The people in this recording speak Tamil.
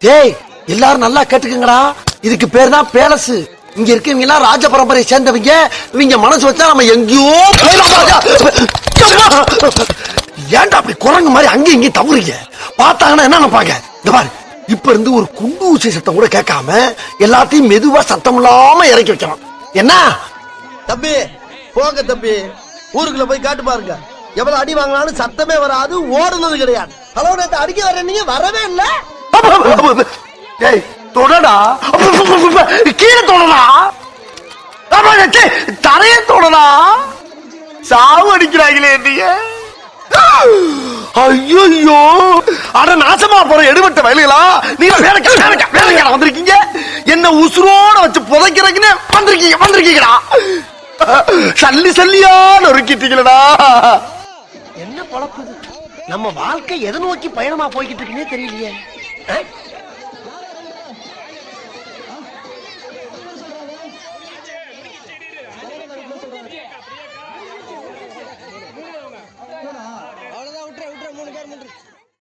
டேய் எல்லாரும் நல்லா கேட்டுக்கங்கடா. இதுக்கு பேர் தான் பேலஸ். இங்க இருக்கவங்க எல்லாம் ராஜ பரம்பரையை சேர்ந்தவங்க. இவங்க மனசு வச்சா நம்ம எங்கேயோ ஏன்டா அப்படி குரங்கு மாதிரி அங்கேயும் இங்கேயும் தவறுங்க. பார்த்தாங்கன்னா என்ன நினைப்பாங்க? இந்த பாரு, இப்ப இருந்து ஒரு குண்டு ஊசி சத்தம் கூட கேட்காம எல்லாத்தையும் மெதுவா சத்தம் இல்லாம இறக்கி வைக்கலாம். என்ன தம்பி? போங்க தம்பி, ஊருக்குள்ள போய் காட்டு பாருங்க. எவ்வளவு அடி வாங்கினாலும் சத்தமே வராது, ஓடுனது கிடையாது. ஹலோ, நேத்து அடிக்க வர நீங்க வரவே இல்ல. டேய் தொடடா, கீழே தொடடா, தரைய தொடடா. சாவு அடிக்கிறாங்களே நீங்க. ஐயோ, அட நாசமா போற எடுபட்ட வயலுகளா, நீங்க வேலைக்கா வந்திருக்கீங்க. என்ன உசுரோட வச்சு புதைக்கிறதுக்குன்னு வந்திருக்கீங்கடா. சல்லி சல்லியா நொறுக்கிட்டீங்களடா. என்ன பழப்புது? நம்ம வாழ்க்கை எதை நோக்கி பயணமா போய்கிட்டு இருக்குன்னே தெரியலையே.